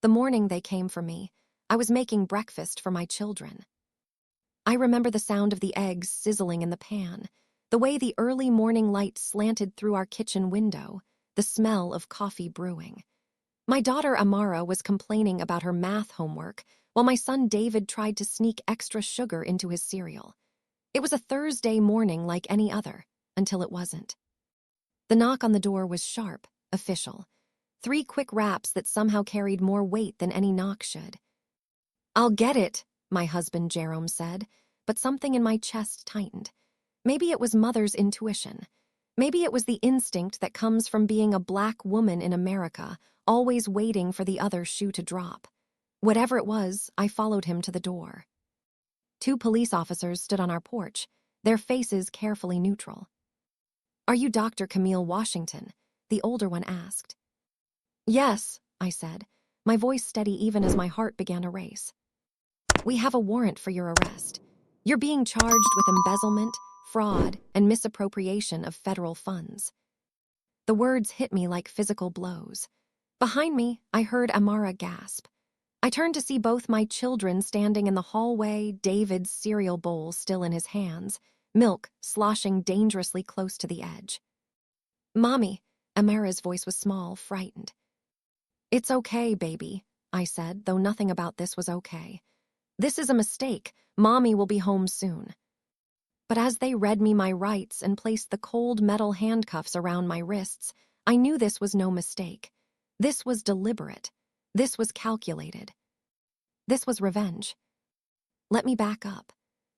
The morning they came for me, I was making breakfast for my children. I remember the sound of the eggs sizzling in the pan, the way the early morning light slanted through our kitchen window, the smell of coffee brewing. My daughter Amara was complaining about her math homework, while my son David tried to sneak extra sugar into his cereal. It was a Thursday morning like any other, until it wasn't. The knock on the door was sharp, official. 3 quick raps that somehow carried more weight than any knock should. "I'll get it," my husband Jerome said, but something in my chest tightened. Maybe it was mother's intuition. Maybe it was the instinct that comes from being a black woman in America, always waiting for the other shoe to drop. Whatever it was, I followed him to the door. 2 police officers stood on our porch, their faces carefully neutral. "Are you Dr. Camille Washington?" the older one asked. "Yes," I said, my voice steady even as my heart began to race. "We have a warrant for your arrest. You're being charged with embezzlement, fraud, and misappropriation of federal funds." The words hit me like physical blows. Behind me, I heard Amara gasp. I turned to see both my children standing in the hallway, David's cereal bowl still in his hands, milk sloshing dangerously close to the edge. "Mommy," Amara's voice was small, frightened. "It's okay, baby," I said, though nothing about this was okay. "This is a mistake. Mommy will be home soon." But as they read me my rights and placed the cold metal handcuffs around my wrists, I knew this was no mistake. This was deliberate. This was calculated. This was revenge. Let me back up.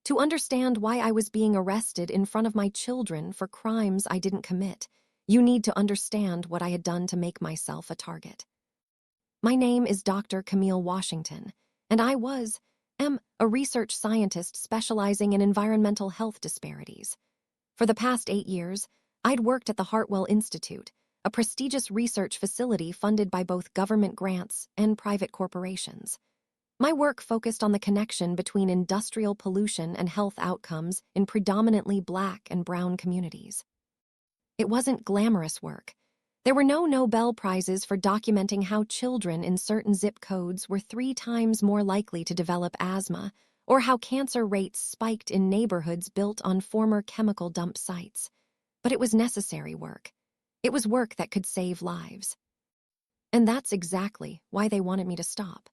To understand why I was being arrested in front of my children for crimes I didn't commit, you need to understand what I had done to make myself a target. My name is Dr. Camille Washington, and I am a research scientist specializing in environmental health disparities. For the past 8 years, I'd worked at the Hartwell Institute, a prestigious research facility funded by both government grants and private corporations. My work focused on the connection between industrial pollution and health outcomes in predominantly Black and brown communities. It wasn't glamorous work. There were no Nobel Prizes for documenting how children in certain zip codes were 3 times more likely to develop asthma, or how cancer rates spiked in neighborhoods built on former chemical dump sites. But it was necessary work. It was work that could save lives. And that's exactly why they wanted me to stop.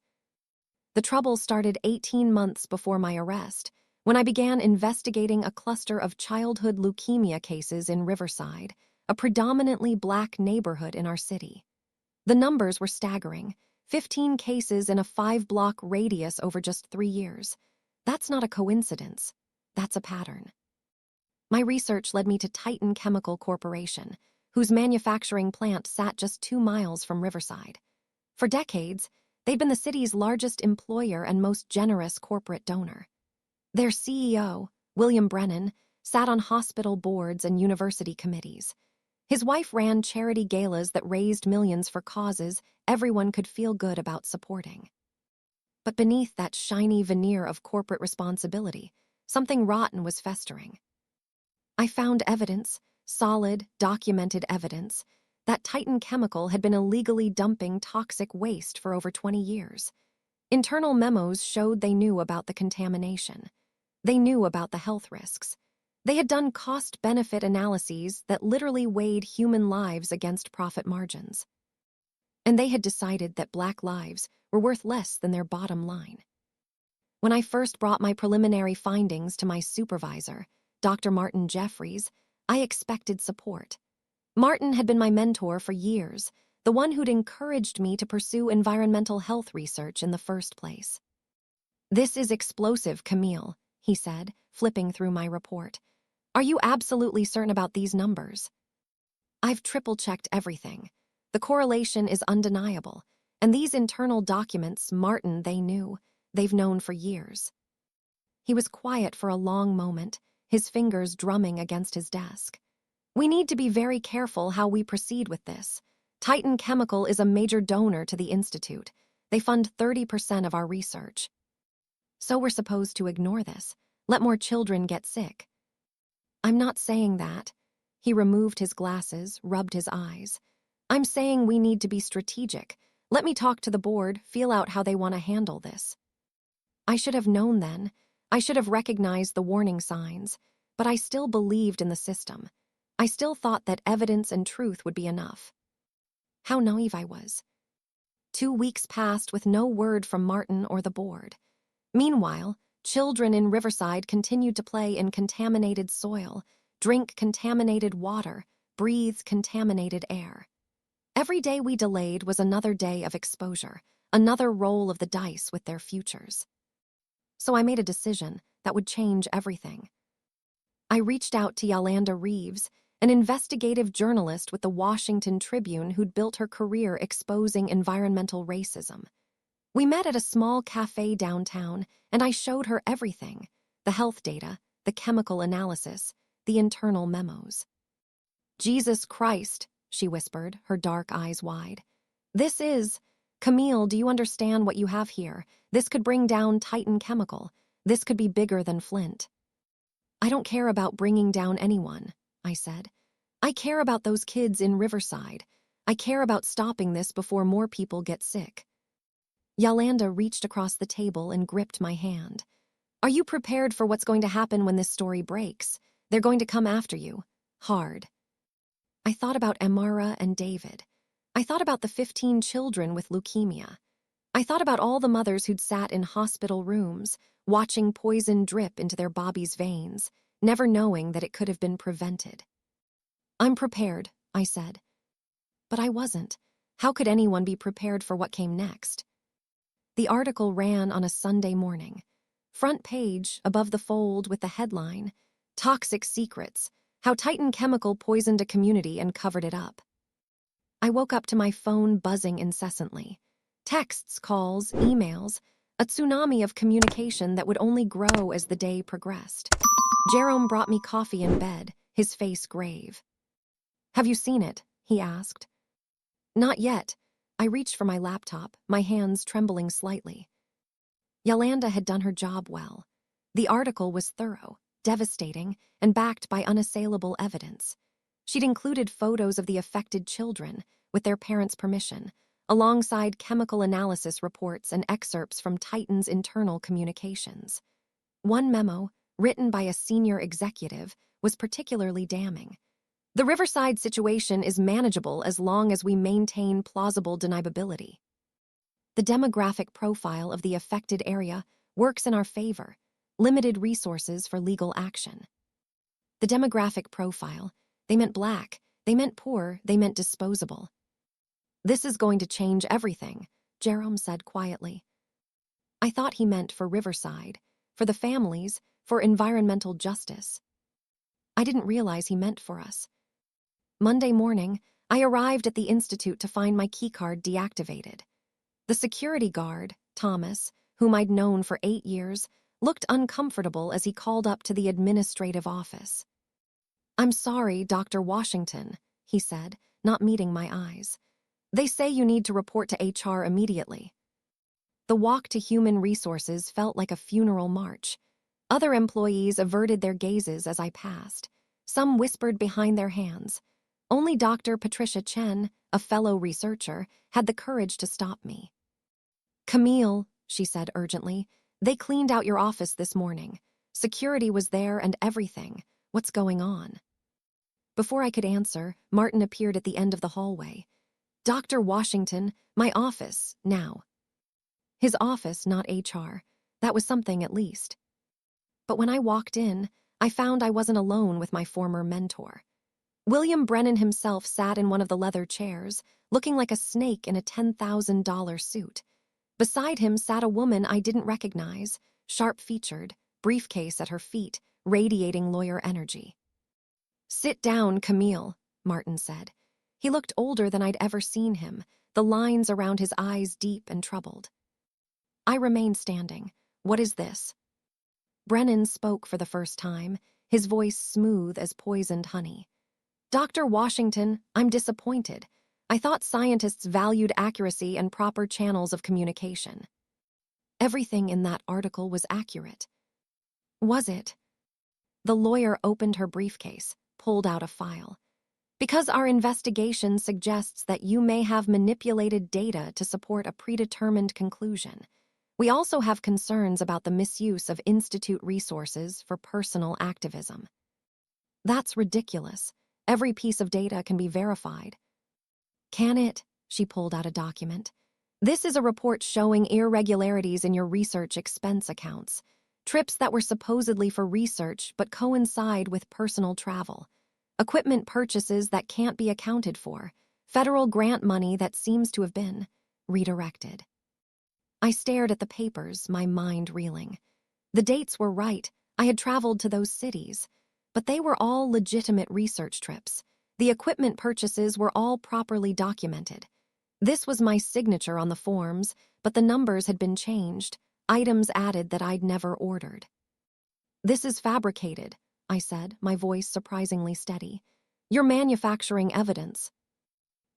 The trouble started 18 months before my arrest, when I began investigating a cluster of childhood leukemia cases in Riverside, a predominantly Black neighborhood in our city. The numbers were staggering, 15 cases in a 5-block radius over just 3 years. That's not a coincidence. That's a pattern. My research led me to Titan Chemical Corporation, whose manufacturing plant sat just 2 miles from Riverside. For decades, they'd been the city's largest employer and most generous corporate donor. Their CEO, William Brennan, sat on hospital boards and university committees. His wife ran charity galas that raised millions for causes everyone could feel good about supporting. But beneath that shiny veneer of corporate responsibility, something rotten was festering. I found evidence, solid, documented evidence, that Titan Chemical had been illegally dumping toxic waste for over 20 years. Internal memos showed they knew about the contamination. They knew about the health risks. They had done cost-benefit analyses that literally weighed human lives against profit margins. And they had decided that Black lives were worth less than their bottom line. When I first brought my preliminary findings to my supervisor, Dr. Martin Jeffries, I expected support. Martin had been my mentor for years, the one who'd encouraged me to pursue environmental health research in the first place. "This is explosive, Camille," he said, flipping through my report. "Are you absolutely certain about these numbers?" "I've triple-checked everything. The correlation is undeniable, and these internal documents, Martin, they've known for years." He was quiet for a long moment, his fingers drumming against his desk. "We need to be very careful how we proceed with this. Titan Chemical is a major donor to the Institute. They fund 30% of our research. So we're supposed to ignore this, let more children get sick." "I'm not saying that." He removed his glasses, rubbed his eyes. "I'm saying we need to be strategic, Let me talk to the board, feel out how they want to handle this. I should have known then. I should have recognized the warning signs, but I still believed in the system. I still thought that evidence and truth would be enough. How naive I was. 2 weeks passed with no word from Martin or the board. Meanwhile, children in Riverside continued to play in contaminated soil, drink contaminated water, breathe contaminated air. Every day we delayed was another day of exposure, another roll of the dice with their futures. So I made a decision that would change everything. I reached out to Yolanda Reeves, an investigative journalist with the Washington Tribune who'd built her career exposing environmental racism. We met at a small cafe downtown, and I showed her everything: the health data, the chemical analysis, the internal memos. "Jesus Christ," she whispered, her dark eyes wide. Camille, do you understand what you have here? This could bring down Titan Chemical. This could be bigger than Flint." "I don't care about bringing down anyone," I said. "I care about those kids in Riverside. I care about stopping this before more people get sick." Yolanda reached across the table and gripped my hand. "Are you prepared for what's going to happen when this story breaks? They're going to come after you. Hard." I thought about Amara and David. I thought about the 15 children with leukemia. I thought about all the mothers who'd sat in hospital rooms, watching poison drip into their Bobby's veins, never knowing that it could have been prevented. "I'm prepared," I said. But I wasn't. How could anyone be prepared for what came next? The article ran on a Sunday morning. Front page, above the fold with the headline, "Toxic Secrets: How Titan Chemical Poisoned a Community and Covered It Up." I woke up to my phone buzzing incessantly. Texts, calls, emails, a tsunami of communication that would only grow as the day progressed. Jerome brought me coffee in bed, his face grave. "Have you seen it?" he asked. "Not yet." I reached for my laptop, my hands trembling slightly. Yolanda had done her job well. The article was thorough, devastating, and backed by unassailable evidence. She'd included photos of the affected children, with their parents' permission, alongside chemical analysis reports and excerpts from Titan's internal communications. One memo, written by a senior executive, was particularly damning. "The Riverside situation is manageable as long as we maintain plausible deniability. The demographic profile of the affected area works in our favor, limited resources for legal action." The demographic profile, they meant black, they meant poor, they meant disposable. "This is going to change everything," Jerome said quietly. I thought he meant for Riverside, for the families, for environmental justice. I didn't realize he meant for us. Monday morning, I arrived at the Institute to find my keycard deactivated. The security guard, Thomas, whom I'd known for 8 years, looked uncomfortable as he called up to the administrative office. "I'm sorry, Dr. Washington," he said, not meeting my eyes. "They say you need to report to HR immediately." The walk to Human Resources felt like a funeral march. Other employees averted their gazes as I passed. Some whispered behind their hands. Only Dr. Patricia Chen, a fellow researcher, had the courage to stop me. "Camille," she said urgently, "they cleaned out your office this morning. Security was there and everything. What's going on?" Before I could answer, Martin appeared at the end of the hallway. "Dr. Washington, my office, now." His office, not HR. That was something at least. But when I walked in, I found I wasn't alone with my former mentor. William Brennan himself sat in one of the leather chairs, looking like a snake in a $10,000 suit. Beside him sat a woman I didn't recognize, sharp-featured, briefcase at her feet, radiating lawyer energy. "Sit down, Camille," Martin said. He looked older than I'd ever seen him, the lines around his eyes deep and troubled. I remained standing. "What is this?" Brennan spoke for the first time, his voice smooth as poisoned honey. "Dr. Washington, I'm disappointed. I thought scientists valued accuracy and proper channels of communication." Everything in that article was accurate. Was it? The lawyer opened her briefcase, pulled out a file. Because our investigation suggests that you may have manipulated data to support a predetermined conclusion. We also have concerns about the misuse of institute resources for personal activism. That's ridiculous. Every piece of data can be verified. Can it? She pulled out a document. This is a report showing irregularities in your research expense accounts. Trips that were supposedly for research but coincide with personal travel. Equipment purchases that can't be accounted for. Federal grant money that seems to have been redirected. I stared at the papers, my mind reeling. The dates were right. I had traveled to those cities. But they were all legitimate research trips. The equipment purchases were all properly documented. This was my signature on the forms, but the numbers had been changed, items added that I'd never ordered. This is fabricated, I said, my voice surprisingly steady. You're manufacturing evidence.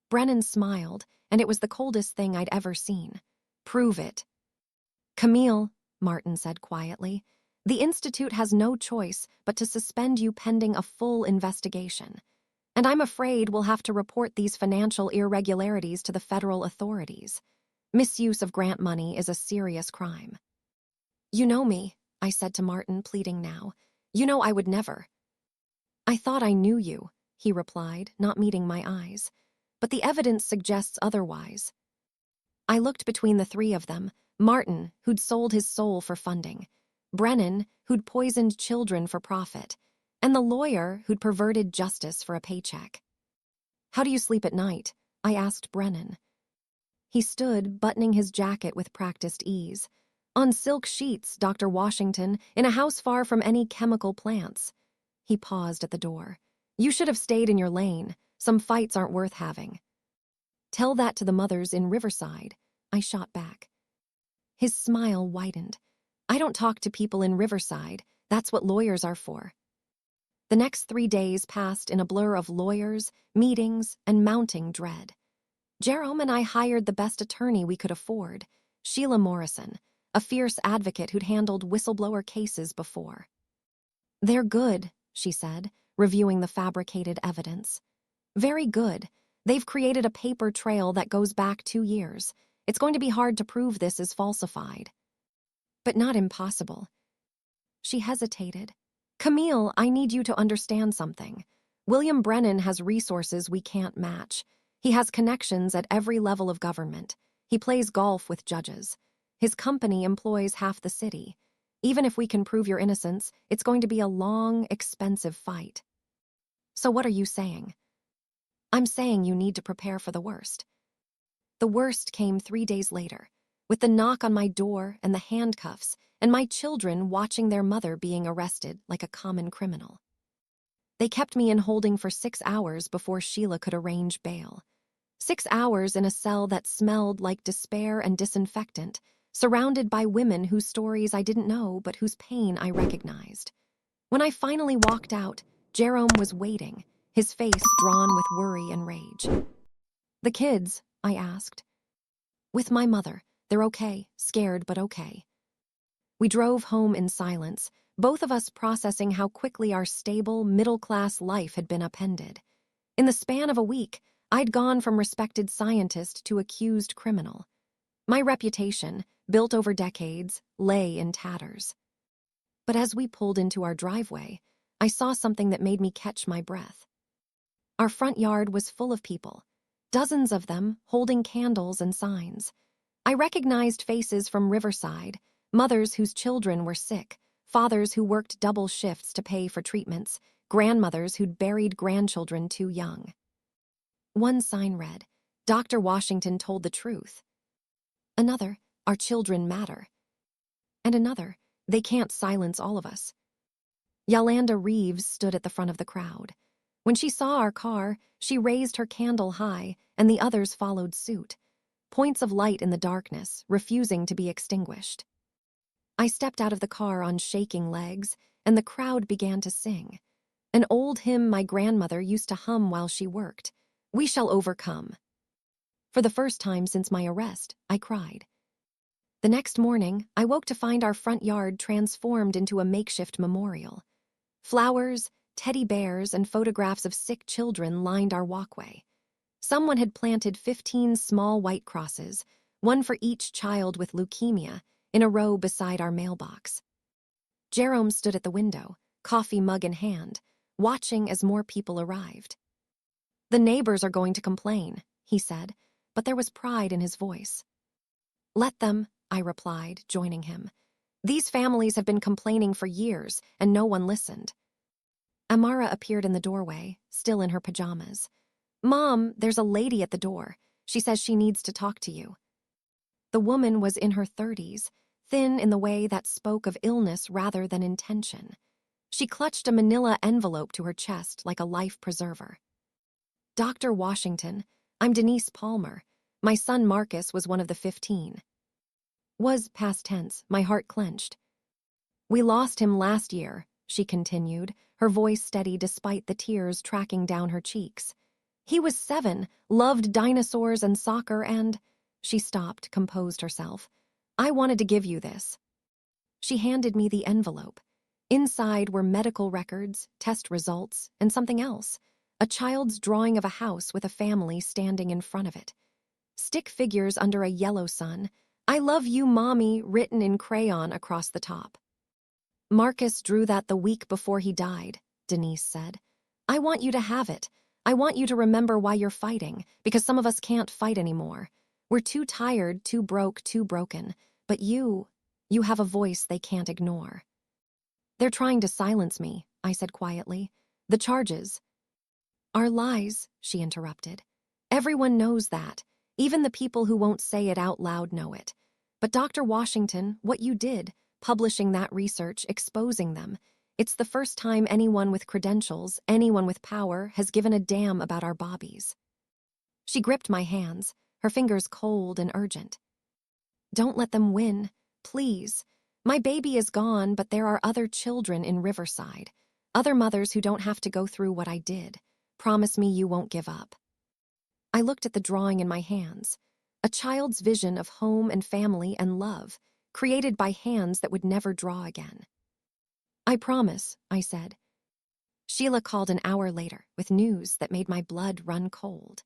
Brennan smiled, and it was the coldest thing I'd ever seen. Prove it. Camille, Martin said quietly, the Institute has no choice but to suspend you pending a full investigation. And I'm afraid we'll have to report these financial irregularities to the federal authorities. Misuse of grant money is a serious crime. You know me, I said to Martin, pleading now. You know I would never. I thought I knew you, he replied, not meeting my eyes. But the evidence suggests otherwise. I looked between the three of them, Martin, who'd sold his soul for funding, Brennan, who'd poisoned children for profit, and the lawyer who'd perverted justice for a paycheck. How do you sleep at night? I asked Brennan. He stood, buttoning his jacket with practiced ease. On silk sheets, Dr. Washington, in a house far from any chemical plants. He paused at the door. You should have stayed in your lane. Some fights aren't worth having. Tell that to the mothers in Riverside, I shot back. His smile widened. I don't talk to people in Riverside. That's what lawyers are for. The next 3 days passed in a blur of lawyers, meetings, and mounting dread. Jerome and I hired the best attorney we could afford, Sheila Morrison, a fierce advocate who'd handled whistleblower cases before. They're good, she said, reviewing the fabricated evidence. Very good. They've created a paper trail that goes back 2 years. It's going to be hard to prove this is falsified. But not impossible. She hesitated. Camille, I need you to understand something. William Brennan has resources we can't match. He has connections at every level of government. He plays golf with judges. His company employs half the city. Even if we can prove your innocence, it's going to be a long, expensive fight. So what are you saying? I'm saying you need to prepare for the worst. The worst came 3 days later, with the knock on my door and the handcuffs, and my children watching their mother being arrested like a common criminal. They kept me in holding for 6 hours before Sheila could arrange bail. 6 hours in a cell that smelled like despair and disinfectant, surrounded by women whose stories I didn't know but whose pain I recognized. When I finally walked out, Jerome was waiting, his face drawn with worry and rage. The kids, I asked. With my mother. They're okay, scared but okay. We drove home in silence, both of us processing how quickly our stable, middle-class life had been upended. In the span of a week, I'd gone from respected scientist to accused criminal. My reputation, built over decades, lay in tatters. But as we pulled into our driveway, I saw something that made me catch my breath. Our front yard was full of people, dozens of them holding candles and signs. I recognized faces from Riverside, mothers whose children were sick, fathers who worked double shifts to pay for treatments, grandmothers who'd buried grandchildren too young. One sign read, Dr. Washington told the truth. Another, our children matter. And another, they can't silence all of us. Yolanda Reeves stood at the front of the crowd. When she saw our car, she raised her candle high, and the others followed suit, points of light in the darkness, refusing to be extinguished. I stepped out of the car on shaking legs, and the crowd began to sing. An old hymn my grandmother used to hum while she worked, We Shall Overcome. For the first time since my arrest, I cried. The next morning, I woke to find our front yard transformed into a makeshift memorial. Flowers, Teddy bears and photographs of sick children lined our walkway. Someone had planted 15 small white crosses, one for each child with leukemia, in a row beside our mailbox. Jerome stood at the window, coffee mug in hand, watching as more people arrived. "The neighbors are going to complain," he said, but there was pride in his voice. "Let them," I replied, joining him. "These families have been complaining for years, and no one listened." Amara appeared in the doorway, still in her pajamas. "Mom, there's a lady at the door. She says she needs to talk to you." The woman was in her 30s, thin in the way that spoke of illness rather than intention. She clutched a manila envelope to her chest like a life preserver. "Dr. Washington, I'm Denise Palmer. My son Marcus was one of the 15. Was past tense, my heart clenched. "We lost him last year," she continued, her voice steady despite the tears tracking down her cheeks. "He was 7, loved dinosaurs and soccer and—" She stopped, composed herself. "I wanted to give you this." She handed me the envelope. Inside were medical records, test results, and something else. A child's drawing of a house with a family standing in front of it. Stick figures under a yellow sun. "I love you, Mommy," written in crayon across the top. "Marcus drew that the week before he died," Denise said. "I want you to have it. I want you to remember why you're fighting, because some of us can't fight anymore. We're too tired, too broke, too broken. But you have a voice they can't ignore." "They're trying to silence me," I said quietly. "The charges—" "Are lies," she interrupted. "Everyone knows that. Even the people who won't say it out loud know it. But Dr. Washington, what you did, publishing that research, exposing them, it's the first time anyone with credentials, anyone with power, has given a damn about our Bobbies." She gripped my hands, her fingers cold and urgent. "Don't let them win, please. My baby is gone, but there are other children in Riverside, other mothers who don't have to go through what I did. Promise me you won't give up." I looked at the drawing in my hands, a child's vision of home and family and love, created by hands that would never draw again. "I promise," I said. Sheila called an hour later with news that made my blood run cold.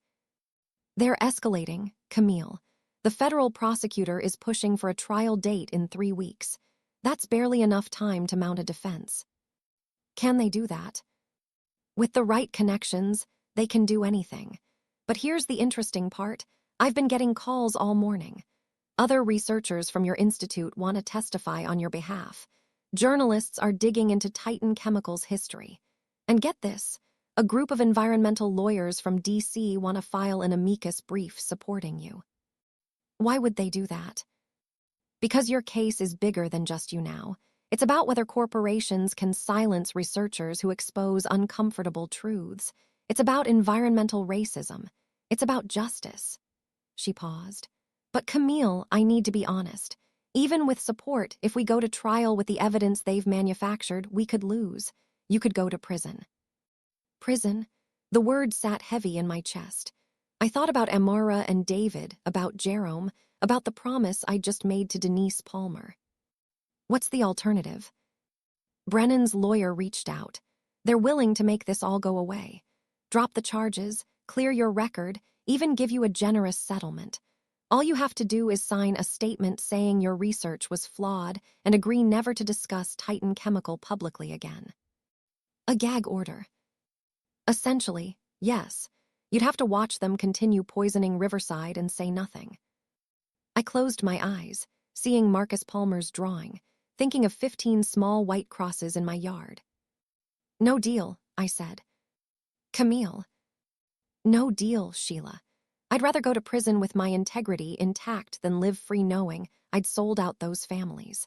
"They're escalating, Camille. The federal prosecutor is pushing for a trial date in 3 weeks. That's barely enough time to mount a defense." "Can they do that?" "With the right connections, they can do anything. But here's the interesting part. I've been getting calls all morning. Other researchers from your institute want to testify on your behalf. Journalists are digging into Titan Chemicals' history. And get this, a group of environmental lawyers from D.C. want to file an amicus brief supporting you." "Why would they do that?" "Because your case is bigger than just you now. It's about whether corporations can silence researchers who expose uncomfortable truths. It's about environmental racism. It's about justice." She paused. "But Camille, I need to be honest. Even with support, if we go to trial with the evidence they've manufactured, we could lose. You could go to prison." Prison? The word sat heavy in my chest. I thought about Amara and David, about Jerome, about the promise I'd just made to Denise Palmer. "What's the alternative?" "Brennan's lawyer reached out. They're willing to make this all go away. Drop the charges, clear your record, even give you a generous settlement. All you have to do is sign a statement saying your research was flawed and agree never to discuss Titan Chemical publicly again." A gag order. Essentially, yes. You'd have to watch them continue poisoning Riverside and say nothing. I closed my eyes, seeing Marcus Palmer's drawing, thinking of 15 small white crosses in my yard. "No deal," I said. "Camille." "No deal, Sheila. I'd rather go to prison with my integrity intact than live free knowing I'd sold out those families."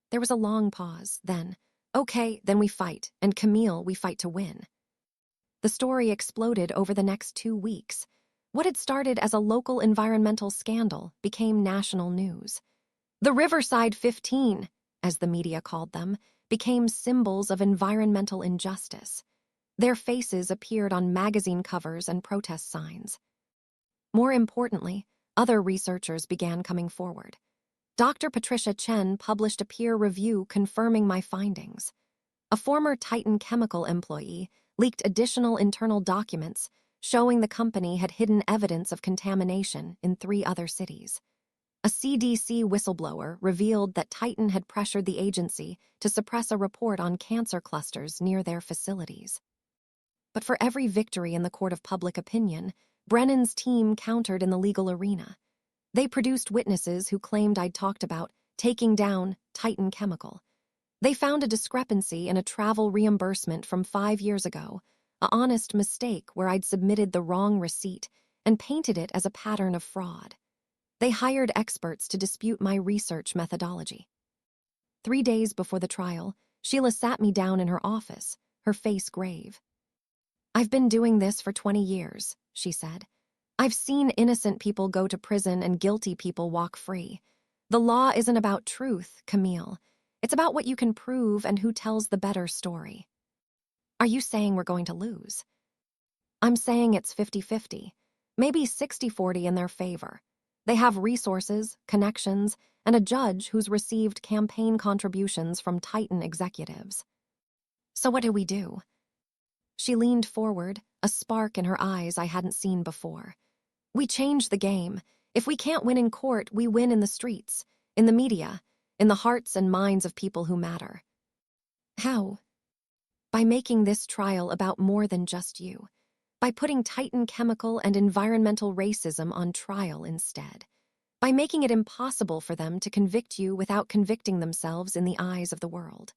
There was a long pause, then, "Okay, then we fight, and Camille, we fight to win." The story exploded over the next 2 weeks. What had started as a local environmental scandal became national news. The Riverside 15, as the media called them, became symbols of environmental injustice. Their faces appeared on magazine covers and protest signs. More importantly, other researchers began coming forward. Dr. Patricia Chen published a peer review confirming my findings. A former Titan Chemical employee leaked additional internal documents showing the company had hidden evidence of contamination in 3 other cities. A CDC whistleblower revealed that Titan had pressured the agency to suppress a report on cancer clusters near their facilities. But for every victory in the court of public opinion, Brennan's team countered in the legal arena. They produced witnesses who claimed I'd talked about taking down Titan Chemical. They found a discrepancy in a travel reimbursement from 5 years ago, an honest mistake where I'd submitted the wrong receipt and painted it as a pattern of fraud. They hired experts to dispute my research methodology. 3 days before the trial, Sheila sat me down in her office, her face grave. "I've been doing this for 20 years, she said. "I've seen innocent people go to prison and guilty people walk free. The law isn't about truth, Camille. It's about what you can prove and who tells the better story." "Are you saying we're going to lose?" "I'm saying it's 50-50, maybe 60-40 in their favor. They have resources, connections, and a judge who's received campaign contributions from Titan executives." "So what do we do?" She leaned forward, a spark in her eyes I hadn't seen before. "We change the game. If we can't win in court, we win in the streets, in the media, in the hearts and minds of people who matter." "How?" "By making this trial about more than just you. By putting Titan chemical and environmental racism on trial instead. By making it impossible for them to convict you without convicting themselves in the eyes of the world."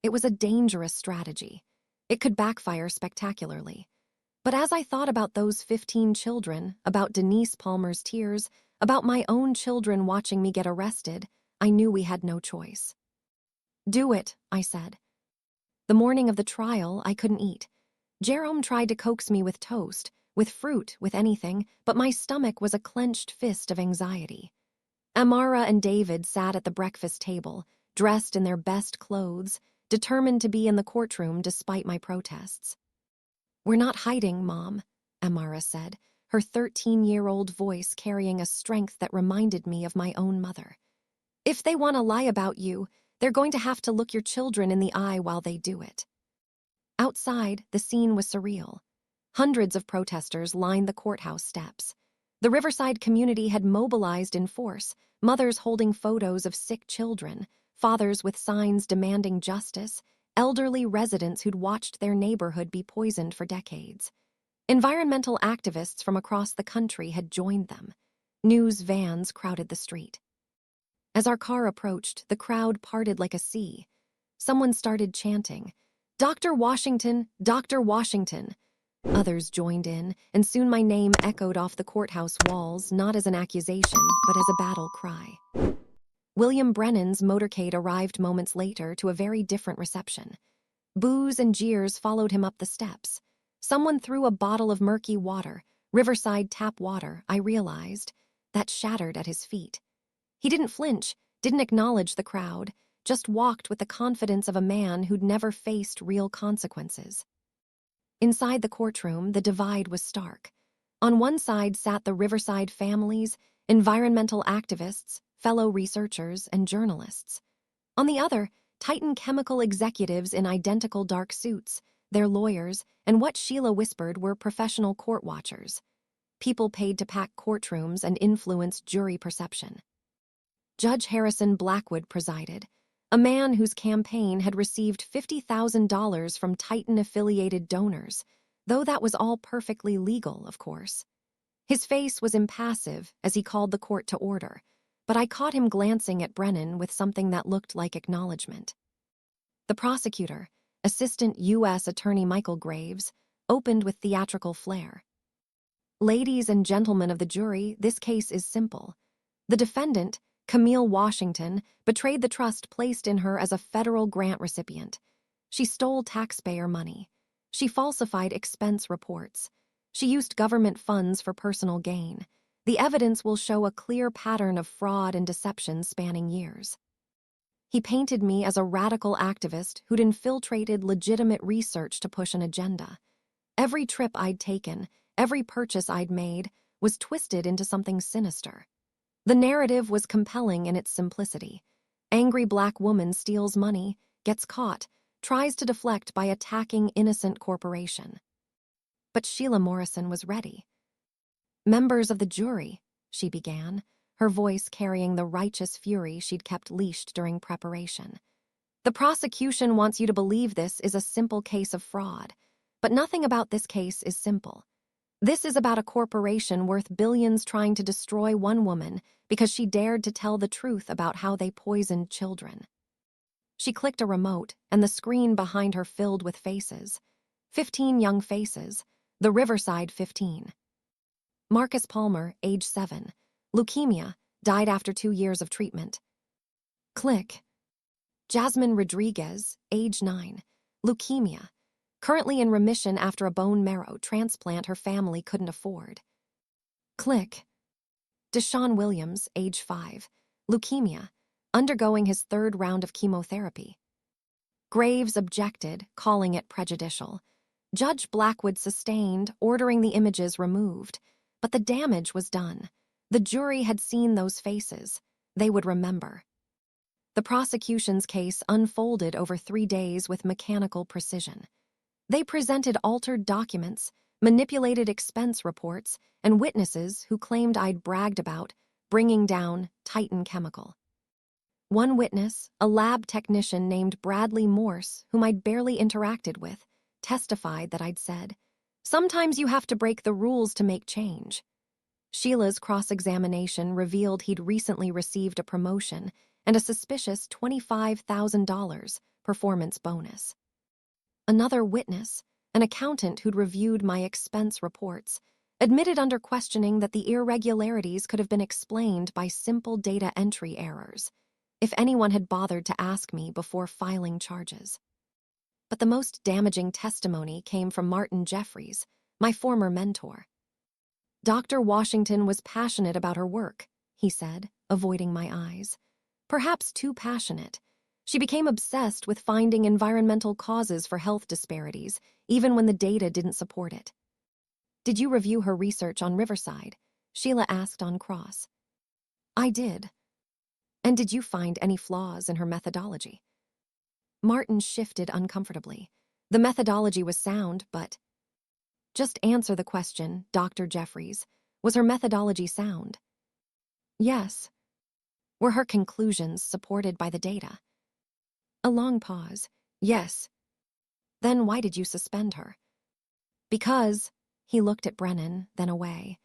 It was a dangerous strategy. It could backfire spectacularly. But as I thought about those 15 children, about Denise Palmer's tears, about my own children watching me get arrested, I knew we had no choice. "Do it," I said. The morning of the trial, I couldn't eat. Jerome tried to coax me with toast, with fruit, with anything, but my stomach was a clenched fist of anxiety. Amara and David sat at the breakfast table, dressed in their best clothes, determined to be in the courtroom despite my protests. "We're not hiding, Mom," Amara said, her 13-year-old voice carrying a strength that reminded me of my own mother. "If they want to lie about you, they're going to have to look your children in the eye while they do it." Outside, the scene was surreal. Hundreds of protesters lined the courthouse steps. The Riverside community had mobilized in force, mothers holding photos of sick children, fathers with signs demanding justice, elderly residents who'd watched their neighborhood be poisoned for decades. Environmental activists from across the country had joined them. News vans crowded the street. As our car approached, the crowd parted like a sea. Someone started chanting, "Dr. Washington, Dr. Washington." Others joined in, and soon my name echoed off the courthouse walls, not as an accusation, but as a battle cry. William Brennan's motorcade arrived moments later to a very different reception. Boos and jeers followed him up the steps. Someone threw a bottle of murky water, Riverside tap water, I realized, that shattered at his feet. He didn't flinch, didn't acknowledge the crowd, just walked with the confidence of a man who'd never faced real consequences. Inside the courtroom, the divide was stark. On one side sat the Riverside families, environmental activists, fellow researchers, and journalists. On the other, Titan chemical executives in identical dark suits, their lawyers, and what Sheila whispered were professional court watchers. People paid to pack courtrooms and influence jury perception. Judge Harrison Blackwood presided, a man whose campaign had received $50,000 from Titan-affiliated donors, though that was all perfectly legal, of course. His face was impassive as he called the court to order, but I caught him glancing at Brennan with something that looked like acknowledgement. The prosecutor, Assistant U.S. Attorney Michael Graves, opened with theatrical flair. "Ladies and gentlemen of the jury, this case is simple. The defendant, Camille Washington, betrayed the trust placed in her as a federal grant recipient. She stole taxpayer money. She falsified expense reports. She used government funds for personal gain. The evidence will show a clear pattern of fraud and deception spanning years." He painted me as a radical activist who'd infiltrated legitimate research to push an agenda. Every trip I'd taken, every purchase I'd made, was twisted into something sinister. The narrative was compelling in its simplicity. Angry black woman steals money, gets caught, tries to deflect by attacking innocent corporation. But Sheila Morrison was ready. "Members of the jury," she began, her voice carrying the righteous fury she'd kept leashed during preparation. "The prosecution wants you to believe this is a simple case of fraud, but nothing about this case is simple. This is about a corporation worth billions trying to destroy one woman because she dared to tell the truth about how they poisoned children." She clicked a remote, and the screen behind her filled with faces. 15 young faces, the Riverside 15. Marcus Palmer, age 7, leukemia, died after 2 years of treatment. Click. Jasmine Rodriguez, age 9, leukemia, currently in remission after a bone marrow transplant her family couldn't afford. Click. Deshaun Williams, age 5, leukemia, undergoing his 3rd round of chemotherapy. Graves objected, calling it prejudicial. Judge Blackwood sustained, ordering the images removed. But the damage was done. The jury had seen those faces. They would remember. The prosecution's case unfolded over 3 days with mechanical precision. They presented altered documents, manipulated expense reports, and witnesses who claimed I'd bragged about bringing down Titan Chemical. One witness, a lab technician named Bradley Morse, whom I'd barely interacted with, testified that I'd said, "Sometimes you have to break the rules to make change." Sheila's cross-examination revealed he'd recently received a promotion and a suspicious $25,000 performance bonus. Another witness, an accountant who'd reviewed my expense reports, admitted under questioning that the irregularities could have been explained by simple data entry errors, if anyone had bothered to ask me before filing charges. But the most damaging testimony came from Martin Jeffries, my former mentor. "Dr. Washington was passionate about her work," he said, avoiding my eyes. "Perhaps too passionate. She became obsessed with finding environmental causes for health disparities, even when the data didn't support it." "Did you review her research on Riverside?" Sheila asked on cross. "I did." "And did you find any flaws in her methodology?" Martin shifted uncomfortably. "The methodology was sound, but—" "Just answer the question, Dr. Jeffries. Was her methodology sound?" "Yes." "Were her conclusions supported by the data?" A long pause. "Yes." "Then why did you suspend her?" "Because," he looked at Brennan, then away,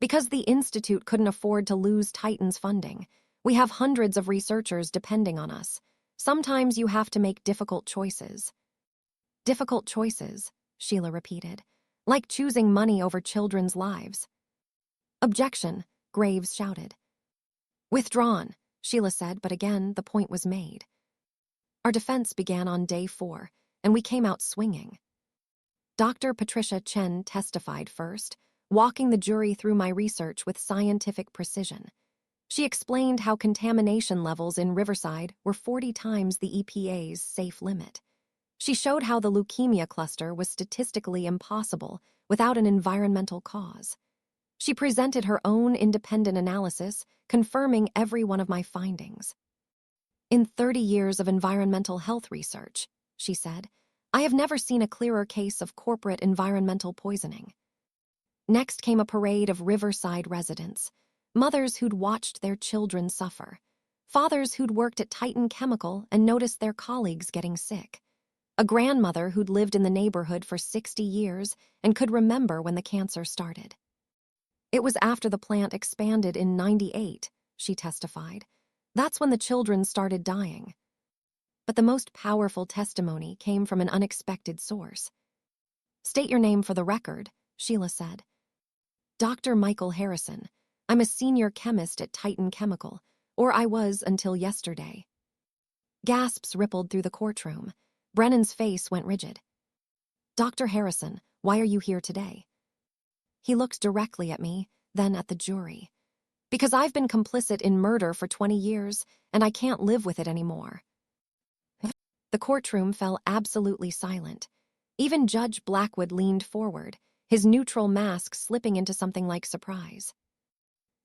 "because the Institute couldn't afford to lose Titan's funding. We have hundreds of researchers depending on us. Sometimes you have to make difficult choices." "Difficult choices," Sheila repeated, "like choosing money over children's lives." "Objection," Graves shouted. "Withdrawn," Sheila said, but again the point was made. Our defense began on day 4, and we came out swinging. Dr. Patricia Chen testified first, walking the jury through my research with scientific precision. She explained how contamination levels in Riverside were 40 times the EPA's safe limit. She showed how the leukemia cluster was statistically impossible without an environmental cause. She presented her own independent analysis, confirming every one of my findings. "In 30 years of environmental health research," she said, "I have never seen a clearer case of corporate environmental poisoning." Next came a parade of Riverside residents, mothers who'd watched their children suffer, fathers who'd worked at Titan Chemical and noticed their colleagues getting sick, a grandmother who'd lived in the neighborhood for 60 years and could remember when the cancer started. "It was after the plant expanded in '98, she testified. "That's when the children started dying." But the most powerful testimony came from an unexpected source. "State your name for the record," Sheila said. "Dr. Michael Harrison. I'm a senior chemist at Titan Chemical, or I was until yesterday." Gasps rippled through the courtroom. Brennan's face went rigid. "Dr. Harrison, why are you here today?" He looked directly at me, then at the jury. "Because I've been complicit in murder for 20 years, and I can't live with it anymore." The courtroom fell absolutely silent. Even Judge Blackwood leaned forward, his neutral mask slipping into something like surprise.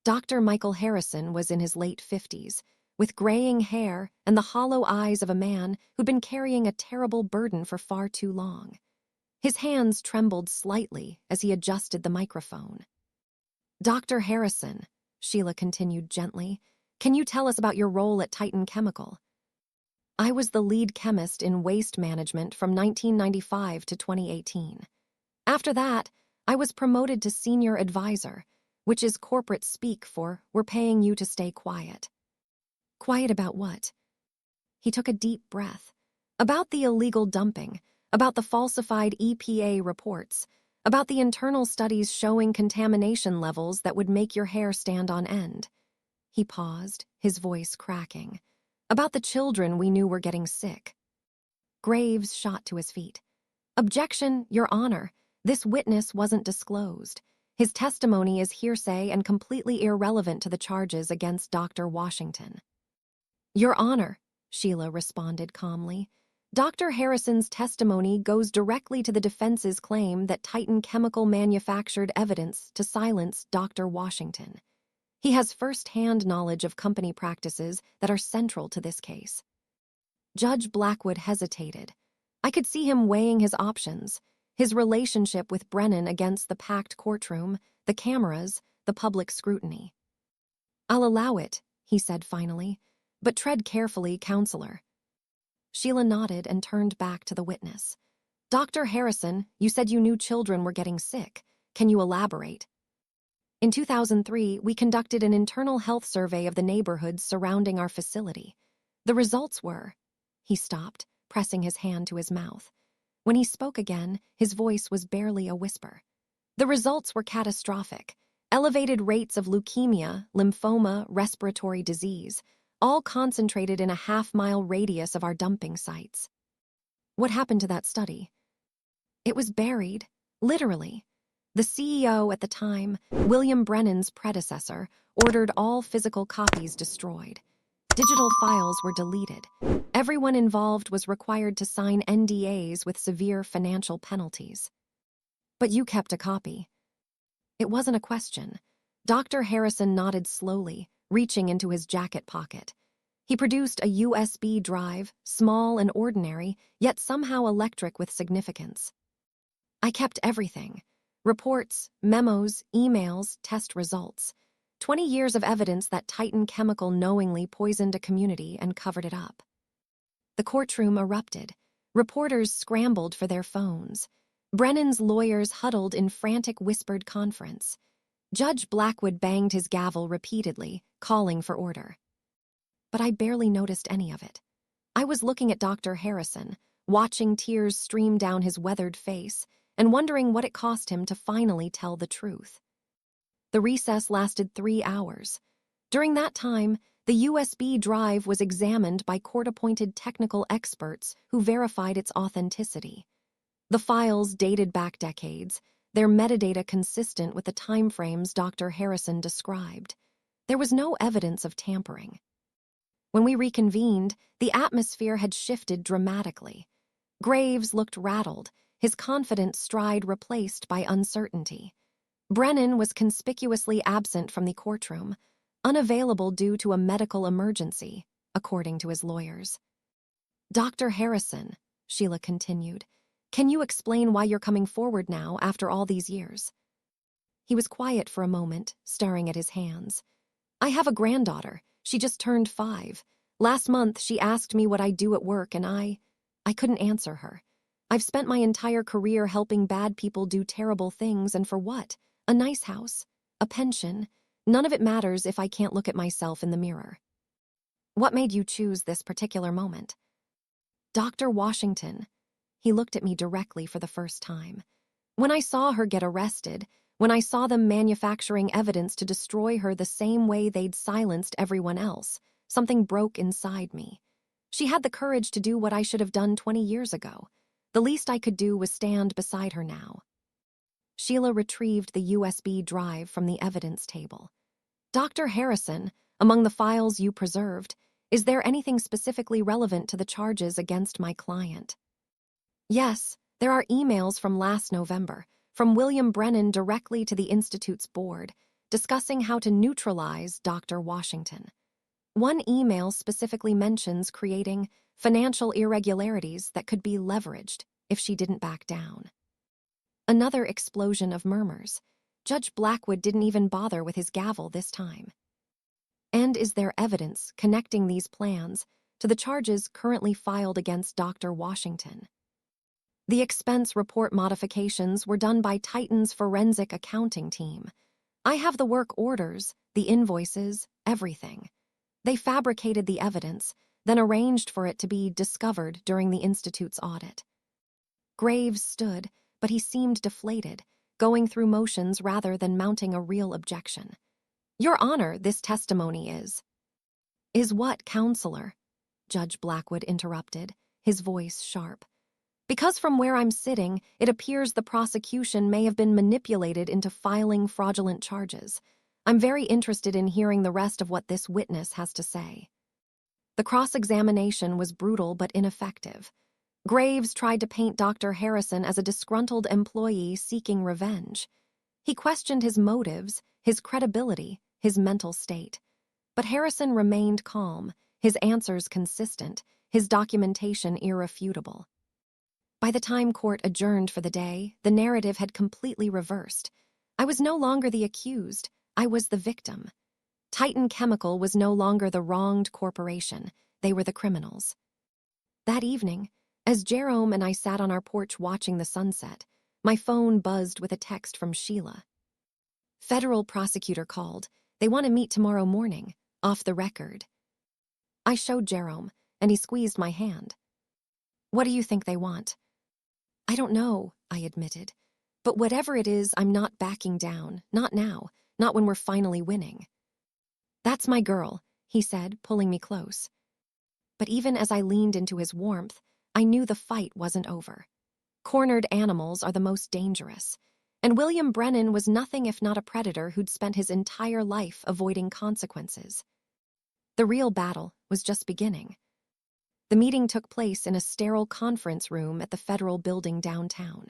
Dr. Michael Harrison was in his late 50s, with graying hair and the hollow eyes of a man who'd been carrying a terrible burden for far too long. His hands trembled slightly as he adjusted the microphone. "Dr. Harrison," Sheila continued gently, "can you tell us about your role at Titan Chemical?" "I was the lead chemist in waste management from 1995 to 2018. After that, I was promoted to senior advisor, which is corporate speak for 'we're paying you to stay quiet.'" "Quiet about what?" He took a deep breath. "About the illegal dumping, about the falsified EPA reports, about the internal studies showing contamination levels that would make your hair stand on end." He paused, his voice cracking. "About the children we knew were getting sick." Graves shot to his feet. "Objection, Your Honor. This witness wasn't disclosed. His testimony is hearsay and completely irrelevant to the charges against Dr. Washington." "Your Honor," Sheila responded calmly, "Dr. Harrison's testimony goes directly to the defense's claim that Titan Chemical manufactured evidence to silence Dr. Washington. He has first-hand knowledge of company practices that are central to this case." Judge Blackwood hesitated. I could see him weighing his options, his relationship with Brennan against the packed courtroom, the cameras, the public scrutiny. "I'll allow it," he said finally, "but tread carefully, counselor." Sheila nodded and turned back to the witness. "Dr. Harrison, you said you knew children were getting sick. Can you elaborate?" "In 2003, we conducted an internal health survey of the neighborhoods surrounding our facility. The results were—" He stopped, pressing his hand to his mouth. When he spoke again, his voice was barely a whisper. "The results were catastrophic. Elevated rates of leukemia, lymphoma, respiratory disease, all concentrated in a half-mile radius of our dumping sites." "What happened to that study?" "It was buried, literally. The CEO at the time, William Brennan's predecessor, ordered all physical copies destroyed. Digital files were deleted. Everyone involved was required to sign NDAs with severe financial penalties." "But you kept a copy." It wasn't a question. Dr. Harrison nodded slowly, reaching into his jacket pocket. He produced a USB drive, small and ordinary, yet somehow electric with significance. "I kept everything. Reports, memos, emails, test results. 20 years of evidence that Titan Chemical knowingly poisoned a community and covered it up." The courtroom erupted. Reporters scrambled for their phones. Brennan's lawyers huddled in frantic whispered conference. Judge Blackwood banged his gavel repeatedly, calling for order. But I barely noticed any of it. I was looking at Dr. Harrison, watching tears stream down his weathered face, and wondering what it cost him to finally tell the truth. The recess lasted 3 hours. During that time, the USB drive was examined by court-appointed technical experts who verified its authenticity. The files dated back decades, their metadata consistent with the timeframes Dr. Harrison described. There was no evidence of tampering. When we reconvened, the atmosphere had shifted dramatically. Graves looked rattled, his confident stride replaced by uncertainty. Brennan was conspicuously absent from the courtroom, unavailable due to a medical emergency, according to his lawyers. "Dr. Harrison," Sheila continued, "can you explain why you're coming forward now after all these years?" He was quiet for a moment, staring at his hands. "I have a granddaughter. She just turned 5. Last month, she asked me what I do at work, and I couldn't answer her. I've spent my entire career helping bad people do terrible things, and for what? A nice house? A pension? None of it matters if I can't look at myself in the mirror." "What made you choose this particular moment?" "Dr. Washington." He looked at me directly for the first time. "When I saw her get arrested, when I saw them manufacturing evidence to destroy her the same way they'd silenced everyone else, something broke inside me. She had the courage to do what I should have done 20 years ago. The least I could do was stand beside her now." Sheila retrieved the USB drive from the evidence table. "Dr. Harrison, among the files you preserved, is there anything specifically relevant to the charges against my client?" "Yes, there are emails from last November, from William Brennan directly to the Institute's board, discussing how to neutralize Dr. Washington." One email specifically mentions creating financial irregularities that could be leveraged if she didn't back down. Another explosion of murmurs. Judge Blackwood didn't even bother with his gavel this time. And is there evidence connecting these plans to the charges currently filed against Dr. Washington? The expense report modifications were done by Titan's forensic accounting team. I have the work orders, the invoices, everything. They fabricated the evidence, then arranged for it to be discovered during the Institute's audit. Graves stood, but he seemed deflated, going through motions rather than mounting a real objection. Your Honor, this testimony is. Is what, counselor? Judge Blackwood interrupted, his voice sharp. Because from where I'm sitting, it appears the prosecution may have been manipulated into filing fraudulent charges. I'm very interested in hearing the rest of what this witness has to say. The cross-examination was brutal but ineffective. Graves tried to paint Dr. Harrison as a disgruntled employee seeking revenge. He questioned his motives, his credibility, his mental state. But Harrison remained calm, his answers consistent, his documentation irrefutable. By the time court adjourned for the day, the narrative had completely reversed. I was no longer the accused, I was the victim. Titan Chemical was no longer the wronged corporation, they were the criminals. That evening, as Jerome and I sat on our porch watching the sunset, my phone buzzed with a text from Sheila. Federal prosecutor called. They want to meet tomorrow morning, off the record. I showed Jerome, and he squeezed my hand. What do you think they want? I don't know, I admitted. But whatever it is, I'm not backing down, not now, not when we're finally winning. That's my girl, he said, pulling me close. But even as I leaned into his warmth, I knew the fight wasn't over. Cornered animals are the most dangerous, and William Brennan was nothing if not a predator who'd spent his entire life avoiding consequences. The real battle was just beginning. The meeting took place in a sterile conference room at the federal building downtown.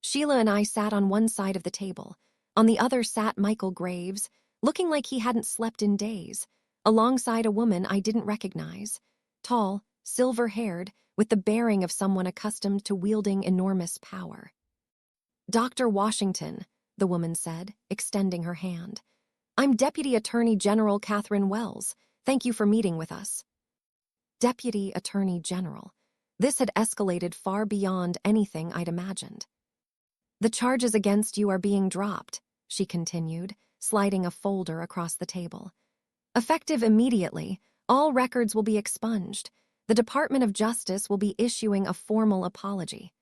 Sheila and I sat on one side of the table. On the other sat Michael Graves, looking like he hadn't slept in days, alongside a woman I didn't recognize, tall, silver-haired, with the bearing of someone accustomed to wielding enormous power. Dr. Washington, the woman said, extending her hand. I'm Deputy Attorney General Catherine Wells. Thank you for meeting with us. Deputy Attorney General. This had escalated far beyond anything I'd imagined. The charges against you are being dropped, she continued, sliding a folder across the table. Effective immediately, all records will be expunged. The Department of Justice will be issuing a formal apology.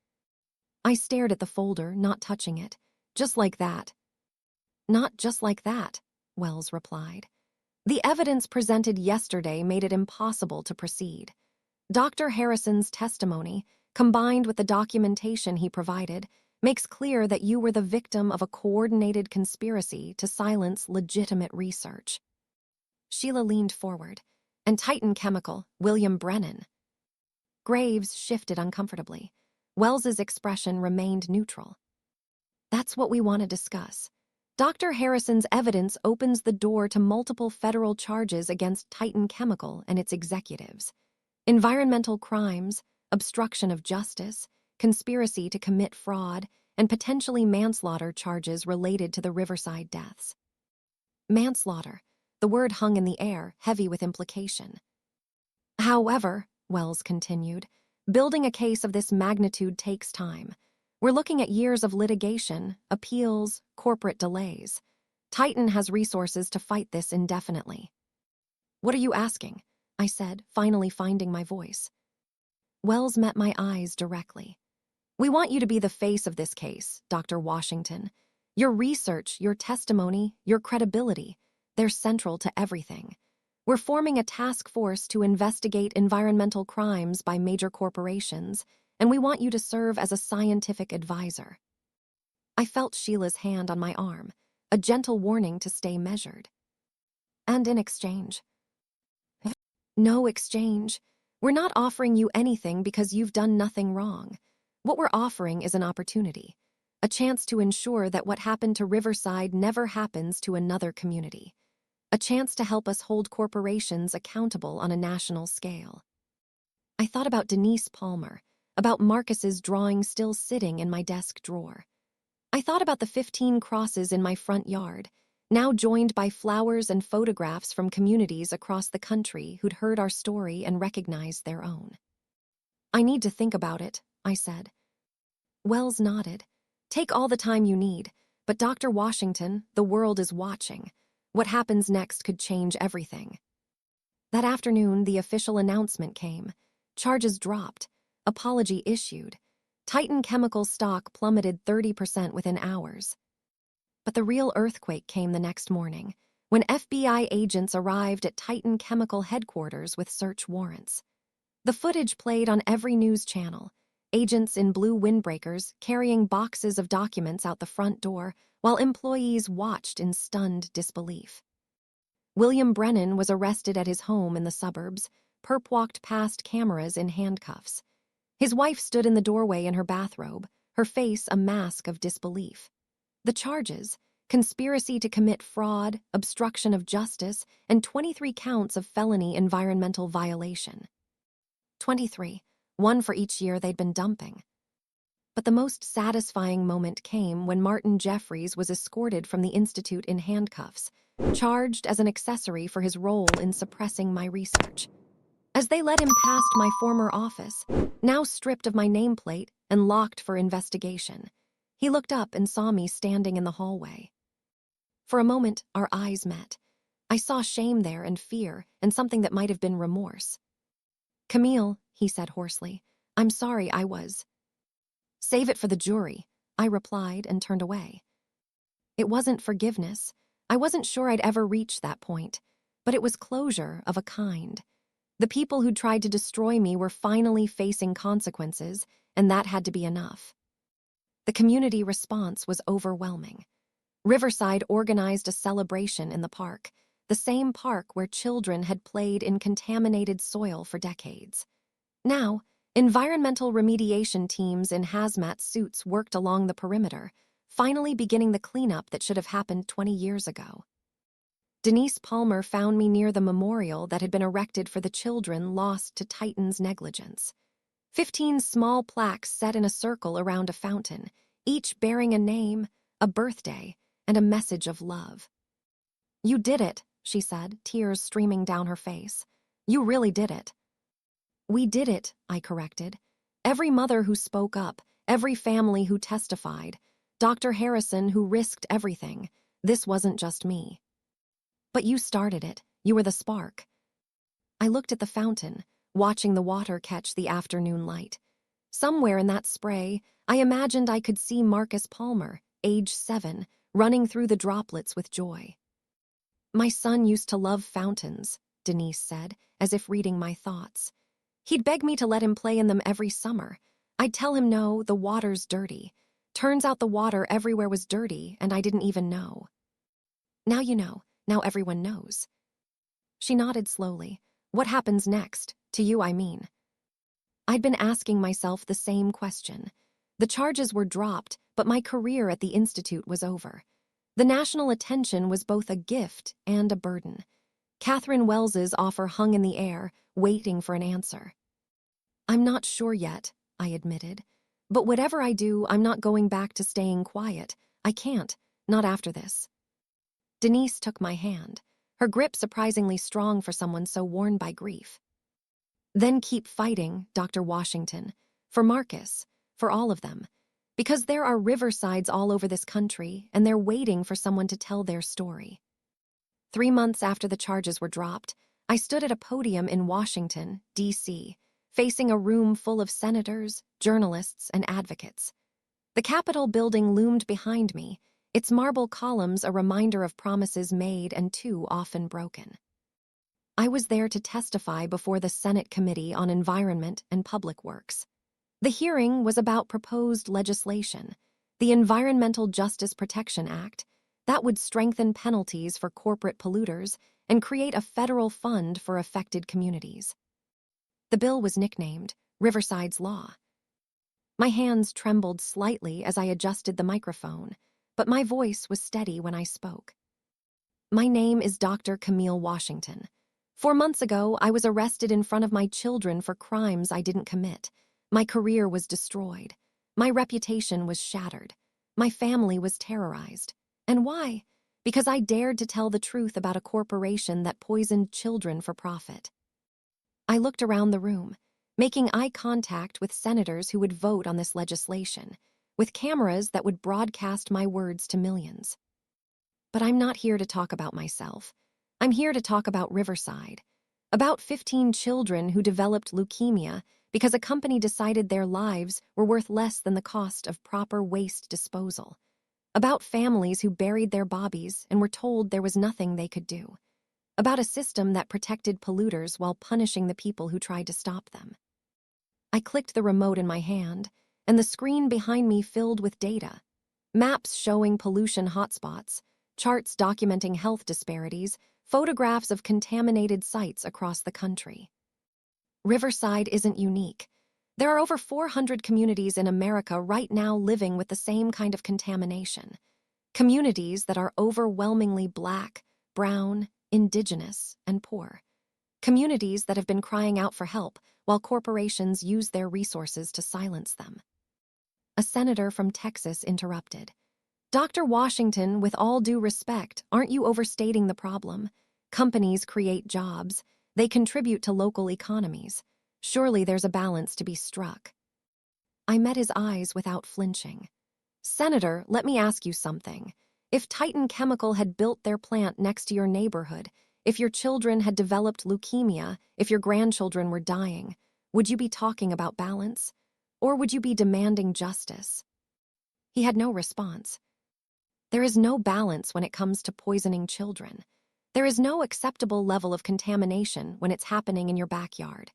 I stared at the folder, not touching it. Just like that. Not just like that, Wells replied. The evidence presented yesterday made it impossible to proceed. Dr. Harrison's testimony, combined with the documentation he provided, makes clear that you were the victim of a coordinated conspiracy to silence legitimate research. Sheila leaned forward. And Titan Chemical, William Brennan. Graves shifted uncomfortably. Wells's expression remained neutral. That's what we want to discuss. Dr. Harrison's evidence opens the door to multiple federal charges against Titan Chemical and its executives. Environmental crimes, obstruction of justice, conspiracy to commit fraud, and potentially manslaughter charges related to the Riverside deaths. Manslaughter. The word hung in the air, heavy with implication. However, Wells continued, building a case of this magnitude takes time. We're looking at years of litigation, appeals, corporate delays. Titan has resources to fight this indefinitely. What are you asking? I said, finally finding my voice. Wells met my eyes directly. We want you to be the face of this case, Dr. Washington. Your research, your testimony, your credibility, they're central to everything. We're forming a task force to investigate environmental crimes by major corporations, and we want you to serve as a scientific advisor. I felt Sheila's hand on my arm, a gentle warning to stay measured. And in exchange. No exchange. We're not offering you anything because you've done nothing wrong. What we're offering is an opportunity, a chance to ensure that what happened to Riverside never happens to another community. a chance to help us hold corporations accountable on a national scale. I thought about Denise Palmer, about Marcus's drawing still sitting in my desk drawer. I thought about the 15 crosses in my front yard, now joined by flowers and photographs from communities across the country who'd heard our story and recognized their own. I need to think about it, I said. Wells nodded. Take all the time you need, but Dr. Washington, the world is watching. What happens next could change everything. That afternoon, the official announcement came. Charges dropped. Apology issued. Titan Chemical stock plummeted 30% within hours. But the real earthquake came the next morning, when FBI agents arrived at Titan Chemical headquarters with search warrants. The footage played on every news channel, agents in blue windbreakers carrying boxes of documents out the front door while employees watched in stunned disbelief. William Brennan was arrested at his home in the suburbs. Perp walked past cameras in handcuffs. His wife stood in the doorway in her bathrobe, her face a mask of disbelief. The charges: conspiracy to commit fraud, obstruction of justice, and 23 counts of felony environmental violation. 23, one for each year they'd been dumping. But the most satisfying moment came when Martin Jeffries was escorted from the institute in handcuffs, charged as an accessory for his role in suppressing my research. As they led him past my former office, now stripped of my nameplate and locked for investigation, he looked up and saw me standing in the hallway. For a moment, our eyes met. I saw shame there and fear and something that might have been remorse. "Camille," he said hoarsely, "I'm sorry I was." "Save it for the jury," I replied and turned away. It wasn't forgiveness. I wasn't sure I'd ever reach that point, but it was closure of a kind. The people who'd tried to destroy me were finally facing consequences, and that had to be enough. The community response was overwhelming. Riverside organized a celebration in the park, the same park where children had played in contaminated soil for decades. Now, environmental remediation teams in hazmat suits worked along the perimeter, finally beginning the cleanup that should have happened 20 years ago. Denise Palmer found me near the memorial that had been erected for the children lost to Titan's negligence. 15 small plaques set in a circle around a fountain, each bearing a name, a birthday, and a message of love. "You did it," she said, tears streaming down her face. "You really did it." "We did it," I corrected. "Every mother who spoke up, every family who testified, Dr. Harrison who risked everything. This wasn't just me." "But you started it. You were the spark." I looked at the fountain, watching the water catch the afternoon light. Somewhere in that spray, I imagined I could see Marcus Palmer, age 7, running through the droplets with joy. "My son used to love fountains," Denise said, as if reading my thoughts. "He'd beg me to let him play in them every summer. I'd tell him no, the water's dirty. Turns out the water everywhere was dirty, and I didn't even know." "Now you know. Now everyone knows." She nodded slowly. "What happens next? To you, I mean." I'd been asking myself the same question. The charges were dropped, but my career at the Institute was over. The national attention was both a gift and a burden. Catherine Wells's offer hung in the air, waiting for an answer. "I'm not sure yet," I admitted. "But whatever I do, I'm not going back to staying quiet. I can't, not after this." Denise took my hand, her grip surprisingly strong for someone so worn by grief. "Then keep fighting, Dr. Washington, for Marcus, for all of them, because there are Riversides all over this country, and they're waiting for someone to tell their story." 3 months after the charges were dropped, I stood at a podium in Washington, D.C., facing a room full of senators, journalists, and advocates. The Capitol building loomed behind me, its marble columns a reminder of promises made and too often broken. I was there to testify before the Senate Committee on Environment and Public Works. The hearing was about proposed legislation, the Environmental Justice Protection Act, that would strengthen penalties for corporate polluters and create a federal fund for affected communities. The bill was nicknamed Riverside's Law. My hands trembled slightly as I adjusted the microphone, but my voice was steady when I spoke. My name is Dr. Camille Washington. 4 months ago, I was arrested in front of my children for crimes I didn't commit. My career was destroyed. My reputation was shattered. My family was terrorized. And why? Because I dared to tell the truth about a corporation that poisoned children for profit. I looked around the room, making eye contact with senators who would vote on this legislation, with cameras that would broadcast my words to millions. But I'm not here to talk about myself. I'm here to talk about Riverside, about 15 children who developed leukemia because a company decided their lives were worth less than the cost of proper waste disposal, about families who buried their bobbies and were told there was nothing they could do, about a system that protected polluters while punishing the people who tried to stop them. I clicked the remote in my hand, and the screen behind me filled with data, maps showing pollution hotspots, charts documenting health disparities, photographs of contaminated sites across the country. Riverside isn't unique. There are over 400 communities in America right now living with the same kind of contamination. Communities that are overwhelmingly Black, brown, indigenous, and poor. Communities that have been crying out for help while corporations use their resources to silence them. A senator from Texas interrupted. Dr. Washington, with all due respect, aren't you overstating the problem? Companies create jobs. They contribute to local economies. Surely there's a balance to be struck. I met his eyes without flinching. Senator, let me ask you something. If Titan Chemical had built their plant next to your neighborhood, if your children had developed leukemia, if your grandchildren were dying, would you be talking about balance? Or would you be demanding justice? He had no response. There is no balance when it comes to poisoning children. There is no acceptable level of contamination when it's happening in your backyard.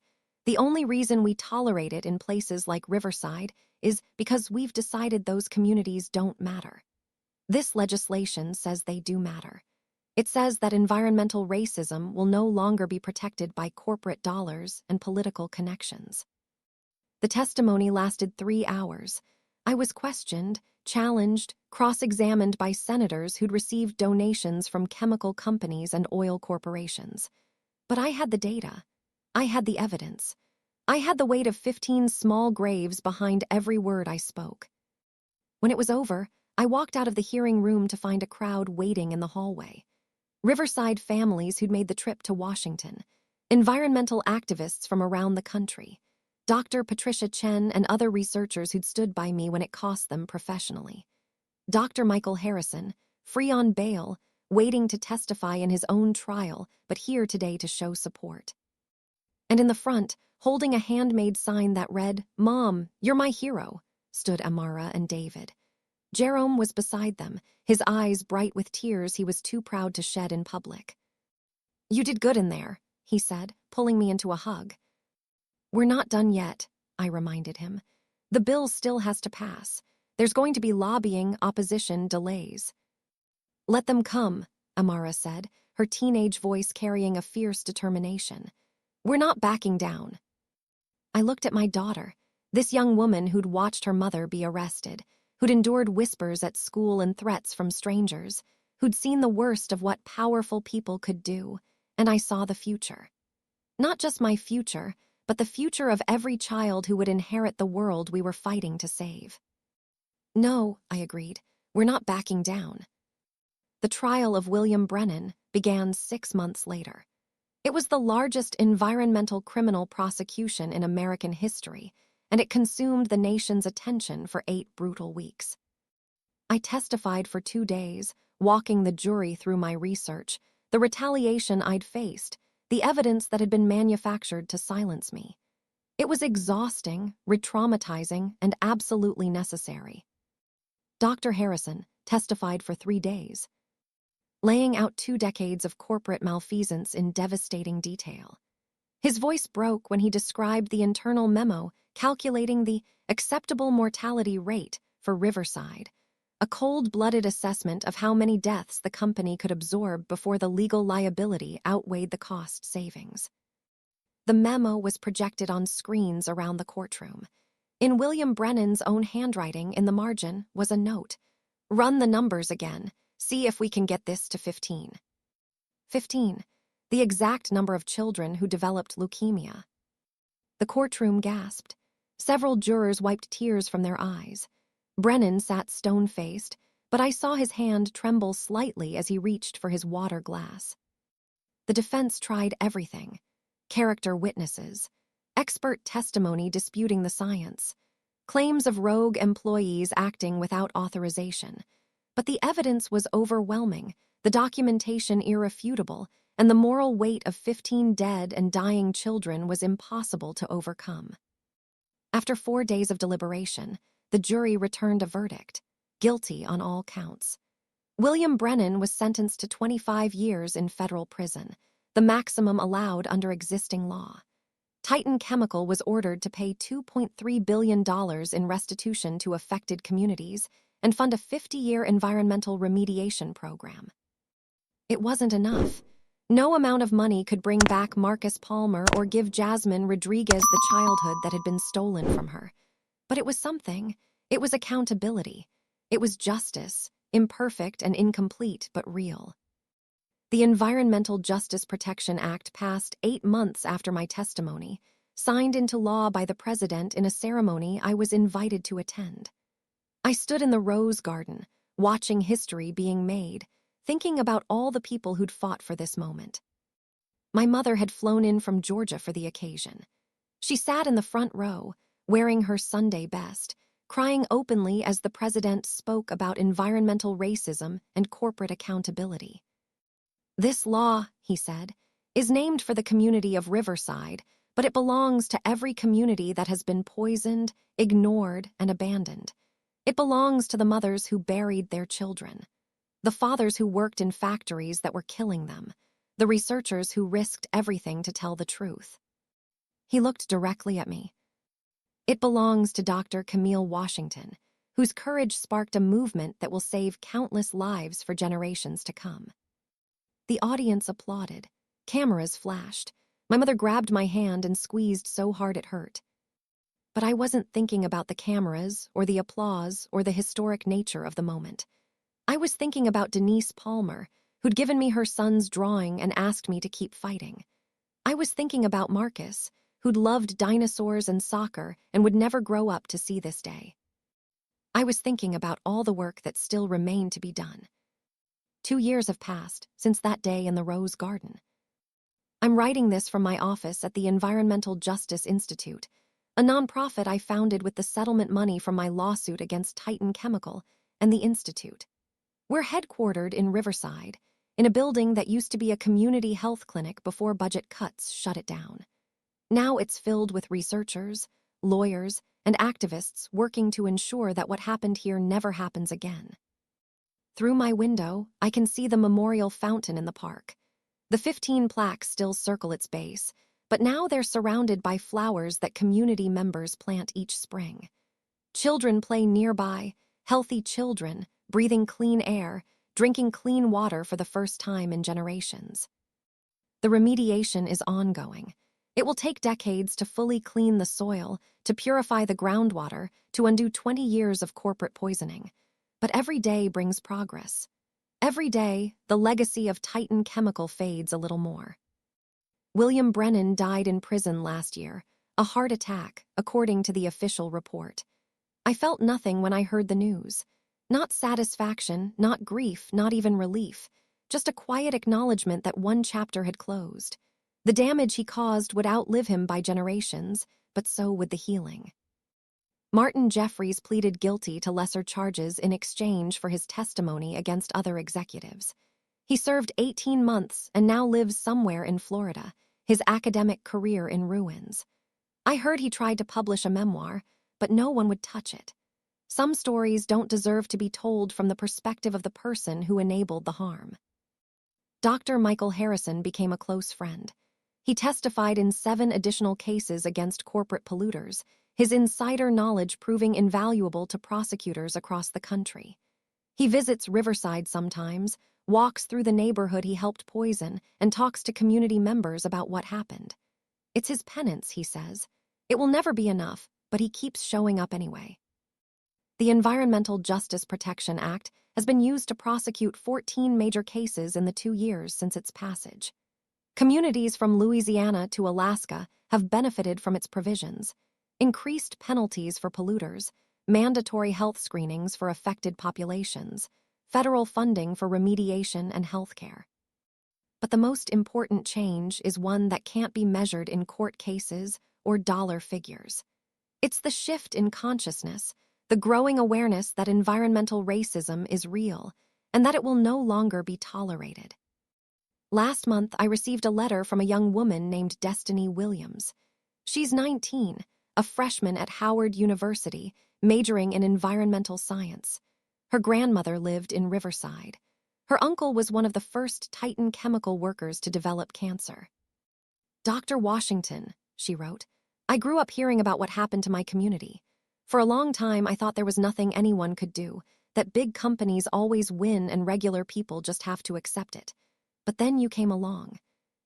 The only reason we tolerate it in places like Riverside is because we've decided those communities don't matter. This legislation says they do matter. It says that environmental racism will no longer be protected by corporate dollars and political connections. The testimony lasted 3 hours. I was questioned, challenged, cross-examined by senators who'd received donations from chemical companies and oil corporations. But I had the data. I had the evidence. I had the weight of 15 small graves behind every word I spoke. When it was over, I walked out of the hearing room to find a crowd waiting in the hallway. Riverside families who'd made the trip to Washington, environmental activists from around the country, Dr. Patricia Chen and other researchers who'd stood by me when it cost them professionally. Dr. Michael Harrison, free on bail, waiting to testify in his own trial, but here today to show support. And in the front, holding a handmade sign that read, "Mom, you're my hero," stood Amara and David. Jerome was beside them, his eyes bright with tears he was too proud to shed in public. "You did good in there," he said, pulling me into a hug. "We're not done yet," I reminded him. "The bill still has to pass. There's going to be lobbying, opposition, delays." "Let them come," Amara said, her teenage voice carrying a fierce determination. "We're not backing down." I looked at my daughter, this young woman who'd watched her mother be arrested, who'd endured whispers at school and threats from strangers, who'd seen the worst of what powerful people could do, and I saw the future. Not just my future, but the future of every child who would inherit the world we were fighting to save. "No," I agreed, "we're not backing down." The trial of William Brennan began 6 months later. It was the largest environmental criminal prosecution in American history, and it consumed the nation's attention for 8 brutal weeks. I testified for 2 days, walking the jury through my research, the retaliation I'd faced, the evidence that had been manufactured to silence me. It was exhausting, re-traumatizing, and absolutely necessary. Dr. Harrison testified for 3 days, laying out 2 decades of corporate malfeasance in devastating detail. His voice broke when he described the internal memo calculating the acceptable mortality rate for Riverside, a cold-blooded assessment of how many deaths the company could absorb before the legal liability outweighed the cost savings. The memo was projected on screens around the courtroom. In William Brennan's own handwriting in the margin was a note. "Run the numbers again. See if we can get this to 15." 15. The exact number of children who developed leukemia. The courtroom gasped. Several jurors wiped tears from their eyes. Brennan sat stone-faced, but I saw his hand tremble slightly as he reached for his water glass. The defense tried everything: character witnesses, expert testimony disputing the science, claims of rogue employees acting without authorization. But the evidence was overwhelming, the documentation irrefutable, and the moral weight of 15 dead and dying children was impossible to overcome. After 4 days of deliberation, the jury returned a verdict: guilty on all counts. William Brennan was sentenced to 25 years in federal prison, the maximum allowed under existing law. Titan Chemical was ordered to pay $2.3 billion in restitution to affected communities and fund a 50-year environmental remediation program. It wasn't enough. No amount of money could bring back Marcus Palmer or give Jasmine Rodriguez the childhood that had been stolen from her. But it was something. It was accountability. It was justice, imperfect and incomplete, but real. The Environmental Justice Protection Act passed 8 months after my testimony, signed into law by the president in a ceremony I was invited to attend. I stood in the Rose Garden, watching history being made, thinking about all the people who'd fought for this moment. My mother had flown in from Georgia for the occasion. She sat in the front row, wearing her Sunday best, crying openly as the president spoke about environmental racism and corporate accountability. "This law," he said, "is named for the community of Riverside, but it belongs to every community that has been poisoned, ignored, and abandoned. It belongs to the mothers who buried their children, the fathers who worked in factories that were killing them, the researchers who risked everything to tell the truth." He looked directly at me. "It belongs to Dr. Camille Washington, whose courage sparked a movement that will save countless lives for generations to come." The audience applauded. Cameras flashed. My mother grabbed my hand and squeezed so hard it hurt. But I wasn't thinking about the cameras or the applause or the historic nature of the moment. I was thinking about Denise Palmer, who'd given me her son's drawing and asked me to keep fighting. I was thinking about Marcus, who'd loved dinosaurs and soccer and would never grow up to see this day. I was thinking about all the work that still remained to be done. 2 years have passed since that day in the Rose Garden. I'm writing this from my office at the Environmental Justice Institute, a nonprofit I founded with the settlement money from my lawsuit against Titan Chemical and the Institute. We're headquartered in Riverside, in a building that used to be a community health clinic before budget cuts shut it down. Now it's filled with researchers, lawyers, and activists working to ensure that what happened here never happens again. Through my window, I can see the memorial fountain in the park. The 15 plaques still circle its base, but now they're surrounded by flowers that community members plant each spring. Children play nearby, healthy children, breathing clean air, drinking clean water for the first time in generations. The remediation is ongoing. It will take decades to fully clean the soil, to purify the groundwater, to undo 20 years of corporate poisoning. But every day brings progress. Every day, the legacy of Titan Chemical fades a little more. William Brennan died in prison last year, a heart attack, according to the official report. I felt nothing when I heard the news. Not satisfaction, not grief, not even relief. Just a quiet acknowledgement that one chapter had closed. The damage he caused would outlive him by generations, but so would the healing. Martin Jeffries pleaded guilty to lesser charges in exchange for his testimony against other executives. He served 18 months and now lives somewhere in Florida, his academic career in ruins. I heard he tried to publish a memoir, but no one would touch it. Some stories don't deserve to be told from the perspective of the person who enabled the harm. Dr. Michael Harrison became a close friend. He testified in 7 additional cases against corporate polluters, his insider knowledge proving invaluable to prosecutors across the country. He visits Riverside sometimes, walks through the neighborhood he helped poison, and talks to community members about what happened. It's his penance, he says. It will never be enough, but he keeps showing up anyway. The Environmental Justice Protection Act has been used to prosecute 14 major cases in the 2 years since its passage. Communities from Louisiana to Alaska have benefited from its provisions. Increased penalties for polluters, mandatory health screenings for affected populations, federal funding for remediation and healthcare. But the most important change is one that can't be measured in court cases or dollar figures. It's the shift in consciousness, the growing awareness that environmental racism is real and that it will no longer be tolerated. Last month, I received a letter from a young woman named Destiny Williams. She's 19, a freshman at Howard University, majoring in environmental science. Her grandmother lived in Riverside. Her uncle was one of the first Titan chemical workers to develop cancer. Dr. Washington, she wrote, I grew up hearing about what happened to my community. For a long time, I thought there was nothing anyone could do, that big companies always win and regular people just have to accept it. But then you came along.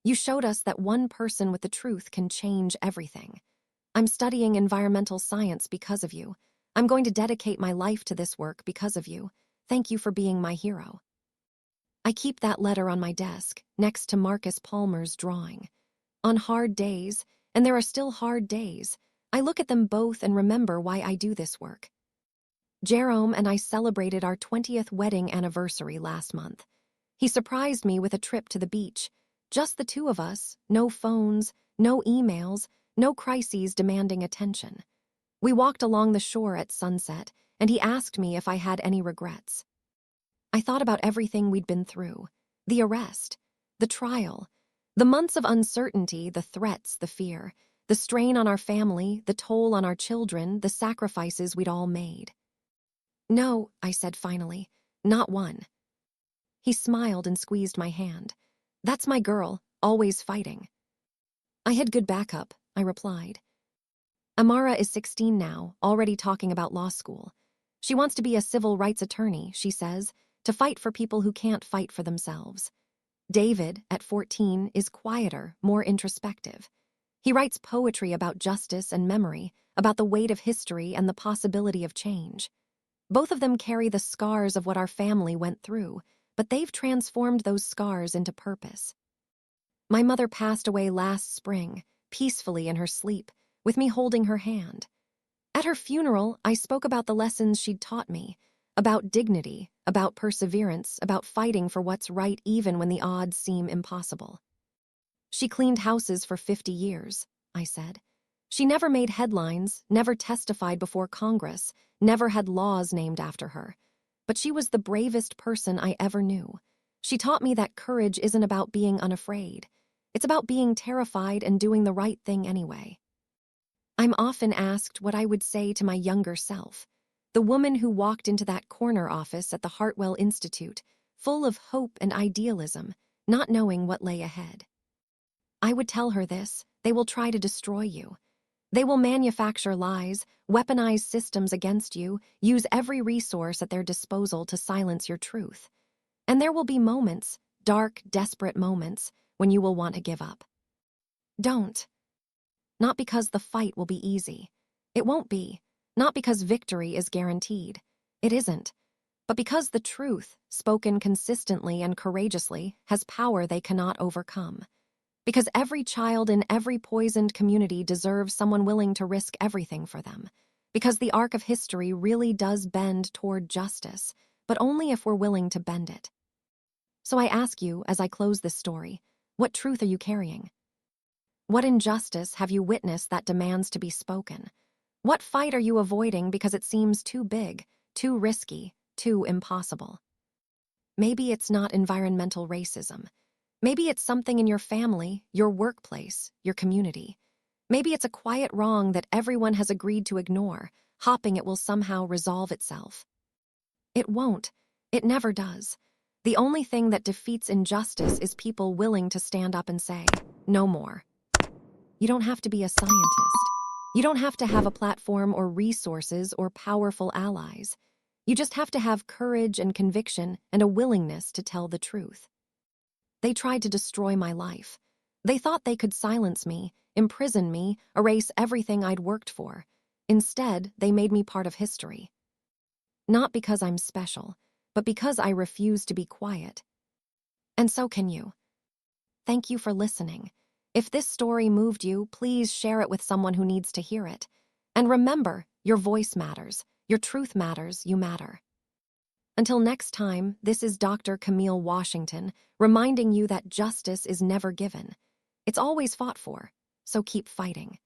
You showed us that one person with the truth can change everything. I'm studying environmental science because of you. I'm going to dedicate my life to this work because of you. Thank you for being my hero. I keep that letter on my desk, next to Marcus Palmer's drawing. On hard days, and there are still hard days, I look at them both and remember why I do this work. Jerome and I celebrated our 20th wedding anniversary last month. He surprised me with a trip to the beach. Just the two of us, no phones, no emails, no crises demanding attention. We walked along the shore at sunset, and he asked me if I had any regrets. I thought about everything we'd been through. The arrest, the trial, the months of uncertainty, the threats, the fear, the strain on our family, the toll on our children, the sacrifices we'd all made. No, I said finally, not one. He smiled and squeezed my hand. That's my girl, always fighting. I had good backup, I replied. Amara is 16 now, already talking about law school. She wants to be a civil rights attorney, she says, to fight for people who can't fight for themselves. David, at 14, is quieter, more introspective. He writes poetry about justice and memory, about the weight of history and the possibility of change. Both of them carry the scars of what our family went through, but they've transformed those scars into purpose. My mother passed away last spring, peacefully in her sleep, with me holding her hand. At her funeral, I spoke about the lessons she'd taught me, about dignity, about perseverance, about fighting for what's right even when the odds seem impossible. She cleaned houses for 50 years, I said. She never made headlines, never testified before Congress, never had laws named after her. But she was the bravest person I ever knew. She taught me that courage isn't about being unafraid. It's about being terrified and doing the right thing anyway. I'm often asked what I would say to my younger self, the woman who walked into that corner office at the Hartwell Institute, full of hope and idealism, not knowing what lay ahead. I would tell her this: they will try to destroy you. They will manufacture lies, weaponize systems against you, use every resource at their disposal to silence your truth. And there will be moments, dark, desperate moments, when you will want to give up. Don't. Not because the fight will be easy. It won't be. Not because victory is guaranteed. It isn't. But because the truth, spoken consistently and courageously, has power they cannot overcome. Because every child in every poisoned community deserves someone willing to risk everything for them. Because the arc of history really does bend toward justice, but only if we're willing to bend it. So I ask you, as I close this story, what truth are you carrying? What injustice have you witnessed that demands to be spoken? What fight are you avoiding because it seems too big, too risky, too impossible? Maybe it's not environmental racism. Maybe it's something in your family, your workplace, your community. Maybe it's a quiet wrong that everyone has agreed to ignore, hoping it will somehow resolve itself. It won't. It never does. The only thing that defeats injustice is people willing to stand up and say, no more. You don't have to be a scientist. You don't have to have a platform or resources or powerful allies. You just have to have courage and conviction and a willingness to tell the truth. They tried to destroy my life. They thought they could silence me, imprison me, erase everything I'd worked for. Instead, they made me part of history. Not because I'm special, but because I refuse to be quiet. And so can you. Thank you for listening. If this story moved you, please share it with someone who needs to hear it. And remember, your voice matters. Your truth matters. You matter. Until next time, this is Dr. Camille Washington, reminding you that justice is never given. It's always fought for, so keep fighting.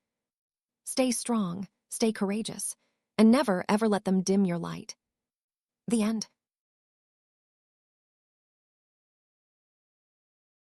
Stay strong, stay courageous, and never ever let them dim your light. The end.